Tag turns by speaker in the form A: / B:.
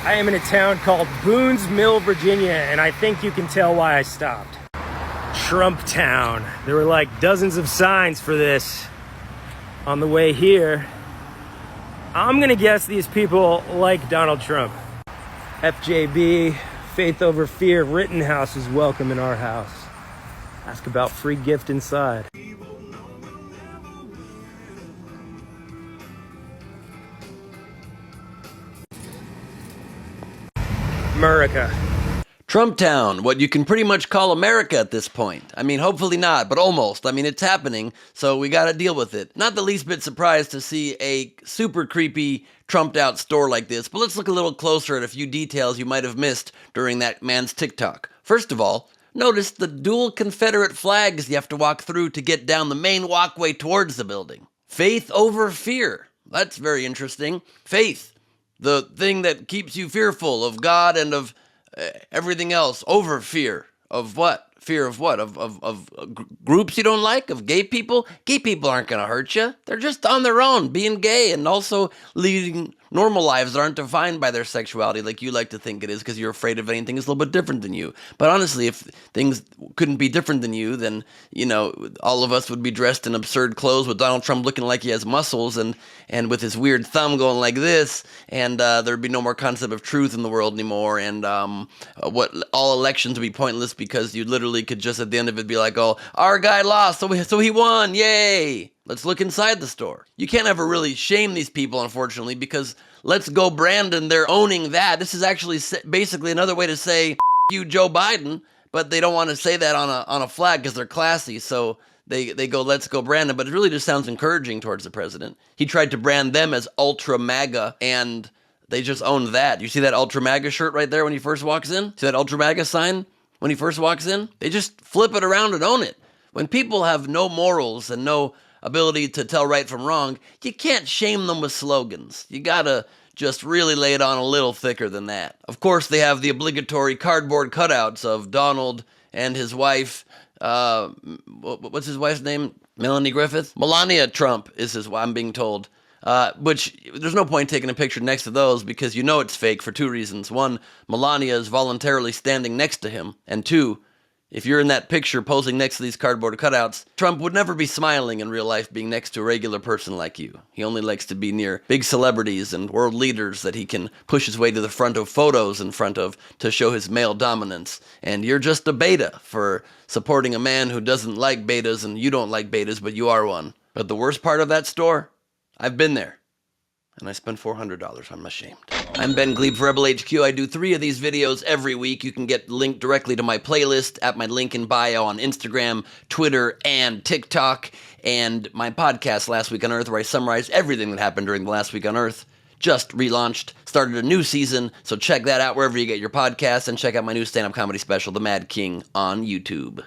A: I am in a town called Boone's Mill, Virginia, and I think you can tell why I stopped. Trump Town. There were like dozens of signs for this on the way here. I'm gonna guess these people like Donald Trump. FJB, Faith Over Fear, Rittenhouse is welcome in our house. Ask about free gift inside. America.
B: Trump Town, what you can pretty much call America at this point. I mean, hopefully not, but almost. I mean, it's happening, so we gotta deal with it. Not the least bit surprised to see a super creepy, trumped out store like this, but let's look a little closer at a few details you might have missed during that man's TikTok. First of all, notice the dual Confederate flags you have to walk through to get down the main walkway towards the building. Faith over fear. That's very interesting. Faith. The thing that keeps you fearful of God and of everything else, over fear. Of what? Fear of what? Of groups you don't like? Of gay people? Gay people aren't going to hurt you. They're just on their own, being gay and also leading normal lives that aren't defined by their sexuality like you like to think it is because you're afraid of anything that's a little bit different than you. But honestly, if things couldn't be different than you, then, you know, all of us would be dressed in absurd clothes with Donald Trump looking like he has muscles and with his weird thumb going like this, and there'd be no more concept of truth in the world anymore, and what all elections would be pointless because you literally could just at the end of it be like, oh, our guy lost, so he won, yay! Let's look inside the store. You can't ever really shame these people, unfortunately, because Let's Go Brandon, they're owning that. This is actually basically another way to say, you, Joe Biden, but they don't want to say that on a flag because they're classy, so they go, Let's Go Brandon, but it really just sounds encouraging towards the president. He tried to brand them as Ultra MAGA, and they just owned that. You see that Ultra MAGA shirt right there when he first walks in? See that Ultra MAGA sign when he first walks in? They just flip it around and own it. When people have no morals and no ability to tell right from wrong, you can't shame them with slogans. You gotta just really lay it on a little thicker than that. Of course, they have the obligatory cardboard cutouts of Donald and his wife, what's his wife's name? Melanie Griffith? Melania Trump is his wife, I'm being told. Which, there's no point taking a picture next to those because you know it's fake for two reasons. One, Melania is voluntarily standing next to him. And two, if you're in that picture posing next to these cardboard cutouts, Trump would never be smiling in real life being next to a regular person like you. He only likes to be near big celebrities and world leaders that he can push his way to the front of photos in front of to show his male dominance. And you're just a beta for supporting a man who doesn't like betas, and you don't like betas, but you are one. But the worst part of that store, I've been there, and I spent $400. I'm ashamed. I'm Ben Gleib for Rebel HQ. I do 3 of these videos every week. You can get linked directly to my playlist at my link in bio on Instagram, Twitter, and TikTok. And my podcast, Last Week on Earth, where I summarize everything that happened during the last week on Earth, just relaunched, started a new season. So check that out wherever you get your podcasts, and check out my new stand-up comedy special, The Mad King, on YouTube.